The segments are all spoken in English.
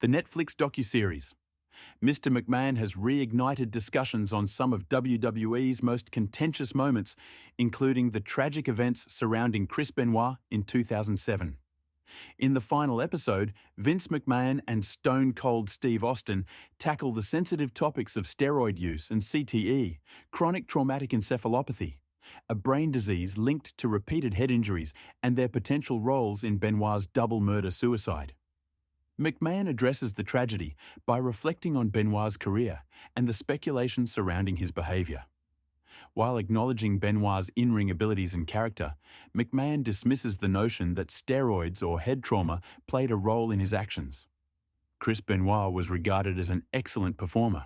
The Netflix docuseries. Mr. McMahon has reignited discussions on some of WWE's most contentious moments, including the tragic events surrounding Chris Benoit in 2007. In the final episode, Vince McMahon and Stone Cold Steve Austin tackle the sensitive topics of steroid use and CTE, chronic traumatic encephalopathy, a brain disease linked to repeated head injuries, and their potential roles in Benoit's double murder-suicide. McMahon addresses the tragedy by reflecting on Benoit's career and the speculation surrounding his behavior. While acknowledging Benoit's in-ring abilities and character, McMahon dismisses the notion that steroids or head trauma played a role in his actions. Chris Benoit was regarded as an excellent performer.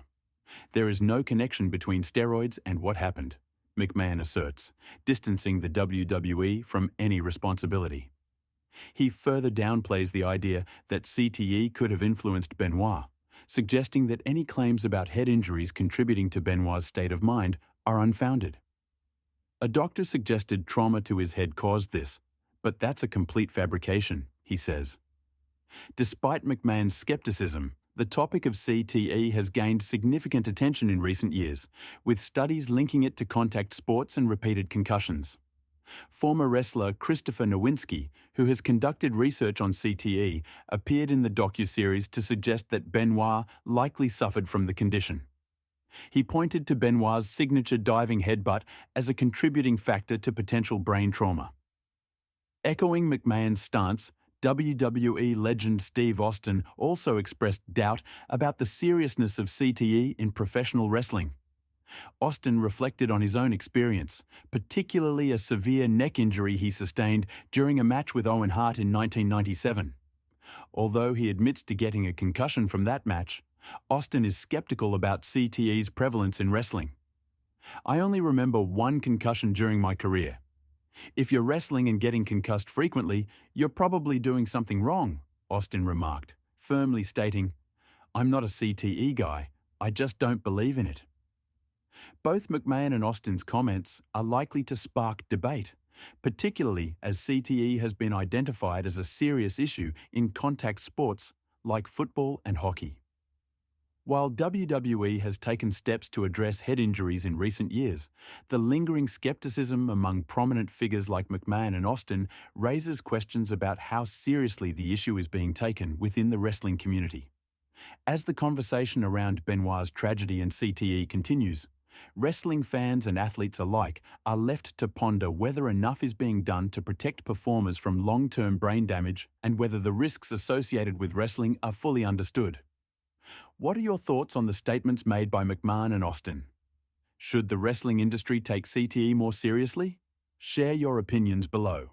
There is no connection between steroids and what happened, McMahon asserts, distancing the WWE from any responsibility. He further downplays the idea that CTE could have influenced Benoit, suggesting that any claims about head injuries contributing to Benoit's state of mind are unfounded. A doctor suggested trauma to his head caused this, but that's a complete fabrication, he says. Despite McMahon's skepticism, the topic of CTE has gained significant attention in recent years, with studies linking it to contact sports and repeated concussions. Former wrestler Christopher Nowinski, who has conducted research on CTE, appeared in the docuseries to suggest that Benoit likely suffered from the condition. He pointed to Benoit's signature diving headbutt as a contributing factor to potential brain trauma. Echoing McMahon's stance, WWE legend Steve Austin also expressed doubt about the seriousness of CTE in professional wrestling. Austin reflected on his own experience, particularly a severe neck injury he sustained during a match with Owen Hart in 1997. Although he admits to getting a concussion from that match, Austin is skeptical about CTE's prevalence in wrestling. "I only remember one concussion during my career. If you're wrestling and getting concussed frequently, you're probably doing something wrong," Austin remarked, firmly stating, "I'm not a CTE guy, I just don't believe in it." Both McMahon and Austin's comments are likely to spark debate, particularly as CTE has been identified as a serious issue in contact sports like football and hockey. While WWE has taken steps to address head injuries in recent years, the lingering skepticism among prominent figures like McMahon and Austin raises questions about how seriously the issue is being taken within the wrestling community. As the conversation around Benoit's tragedy and CTE continues, wrestling fans and athletes alike are left to ponder whether enough is being done to protect performers from long-term brain damage and whether the risks associated with wrestling are fully understood. What are your thoughts on the statements made by McMahon and Austin? Should the wrestling industry take CTE more seriously? Share your opinions below.